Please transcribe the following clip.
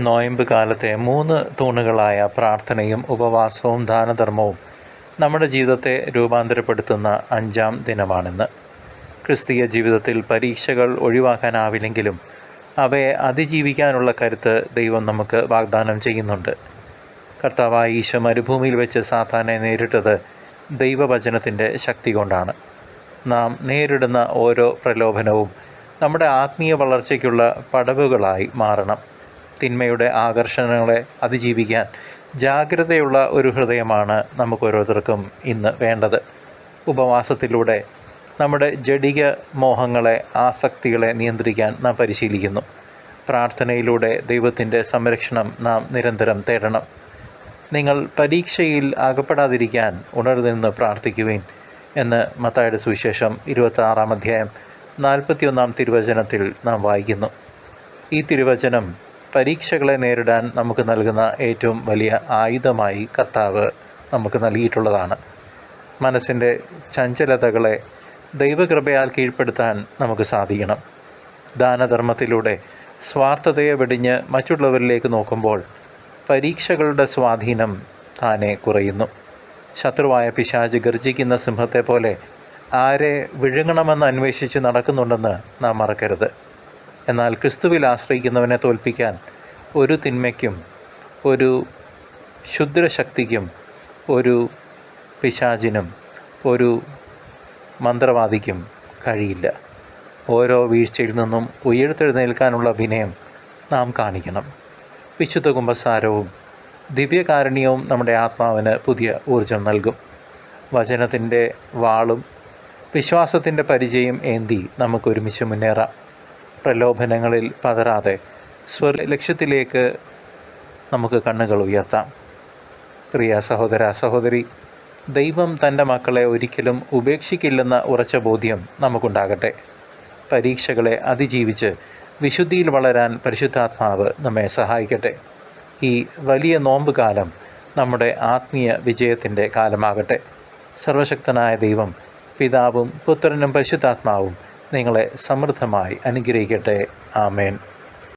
നോയമ്പ് കാലത്തെ 3 തൂണുകളായ പ്രാർത്ഥനയും ഉപവാസവും ദാനധർമ്മവും നമ്മുടെ ജീവിതത്തെ രൂപാന്തരപ്പെടുത്തുന്ന 5-ാം ദിനമാണിന്ന്. ക്രിസ്തീയ ജീവിതത്തിൽ പരീക്ഷകൾ ഒഴിവാക്കാനാവില്ലെങ്കിലും അവയെ അതിജീവിക്കാനുള്ള കരുത്ത് ദൈവം നമുക്ക് വാഗ്ദാനം ചെയ്യുന്നുണ്ട്. കർത്താവായ ഈശോ മരുഭൂമിയിൽ വെച്ച് സാത്താനെ നേരിട്ടത് ദൈവവചനത്തിൻ്റെ ശക്തി കൊണ്ടാണ്. നാം നേരിടുന്ന ഓരോ പ്രലോഭനവും നമ്മുടെ ആത്മീയ വളർച്ചയ്ക്കുള്ള പടവുകളായി മാറണം. തിന്മയുടെ ആകർഷണങ്ങളെ അതിജീവിക്കാൻ ജാഗ്രതയുള്ള ഒരു ഹൃദയമാണ് നമുക്കോരോരുത്തർക്കും ഇന്ന് വേണ്ടത്. ഉപവാസത്തിലൂടെ നമ്മുടെ ജഡിക മോഹങ്ങളെ, ആസക്തികളെ നിയന്ത്രിക്കാൻ നാം പരിശീലിക്കുന്നു. പ്രാർത്ഥനയിലൂടെ ദൈവത്തിൻ്റെ സംരക്ഷണം നാം നിരന്തരം തേടണം. നിങ്ങൾ പരീക്ഷയിൽ അകപ്പെടാതിരിക്കാൻ ഉണർന്നിരുന്ന് പ്രാർത്ഥിക്കുവിൻ എന്ന് മത്തായിയുടെ സുവിശേഷം 26-ാം അധ്യായം 41-ാം തിരുവചനത്തിൽ നാം വായിക്കുന്നു. ഈ തിരുവചനം പരീക്ഷകളെ നേരിടാൻ നമുക്ക് നൽകുന്ന ഏറ്റവും വലിയ ആയുധമായി കർത്താവ് നമുക്ക് നൽകിയിട്ടുള്ളതാണ്. മനസ്സിൻ്റെ ചഞ്ചലതകളെ ദൈവകൃപയാൽ കീഴ്പ്പെടുത്താൻ നമുക്ക് സാധിക്കണം. ദാനധർമ്മത്തിലൂടെ സ്വാർത്ഥതയെ വെടിഞ്ഞ് മറ്റുള്ളവരിലേക്ക് നോക്കുമ്പോൾ പരീക്ഷകളുടെ സ്വാധീനം താനെ കുറയുന്നു. ശത്രുവായ പിശാച് ഗർജിക്കുന്ന സിംഹത്തെ പോലെ ആരെ വിഴുങ്ങണമെന്ന് അന്വേഷിച്ച് നടക്കുന്നുണ്ടെന്ന് നാം മറക്കരുത്. എന്നാൽ ക്രിസ്തുവിൽ ആശ്രയിക്കുന്നവനെ തോൽപ്പിക്കാൻ ഒരു തിന്മയ്ക്കും, ഒരു ക്ഷുദ്രശക്തിക്കും, ഒരു പിശാചിനും, ഒരു മന്ത്രവാദിക്കും കഴിയില്ല. ഓരോ വീഴ്ചയിൽ നിന്നും ഉയർത്തെഴുന്നേൽക്കാനുള്ള വിനയം നാം കാണിക്കണം. വിശുദ്ധ കുമ്പസാരവും ദിവ്യകാരുണ്യവും നമ്മുടെ ആത്മാവിന് പുതിയ ഊർജം നൽകും. വചനത്തിൻ്റെ വാളും വിശ്വാസത്തിൻ്റെ പരിചയം ഏന്തി നമുക്കൊരുമിച്ച് മുന്നേറാം. പ്രലോഭനങ്ങളിൽ പതറാതെ ലക്ഷ്യത്തിലേക്ക് നമുക്ക് കണ്ണുകൾ ഉയർത്താം. പ്രിയ സഹോദര സഹോദരി, ദൈവം തൻ്റെ മക്കളെ ഒരിക്കലും ഉപേക്ഷിക്കില്ലെന്ന ഉറച്ച ബോധ്യം നമുക്കുണ്ടാകട്ടെ. പരീക്ഷകളെ അതിജീവിച്ച് വിശുദ്ധിയിൽ വളരാൻ പരിശുദ്ധാത്മാവ് നമ്മെ സഹായിക്കട്ടെ. ഈ വലിയ നോമ്പ് കാലം നമ്മുടെ ആത്മീയ വിജയത്തിൻ്റെ കാലമാകട്ടെ. സർവശക്തനായ ദൈവം, പിതാവും പുത്രനും പരിശുദ്ധാത്മാവും നിങ്ങളെ സമൃദ്ധമായി അനുഗ്രഹിക്കട്ടെ. ആമേൻ.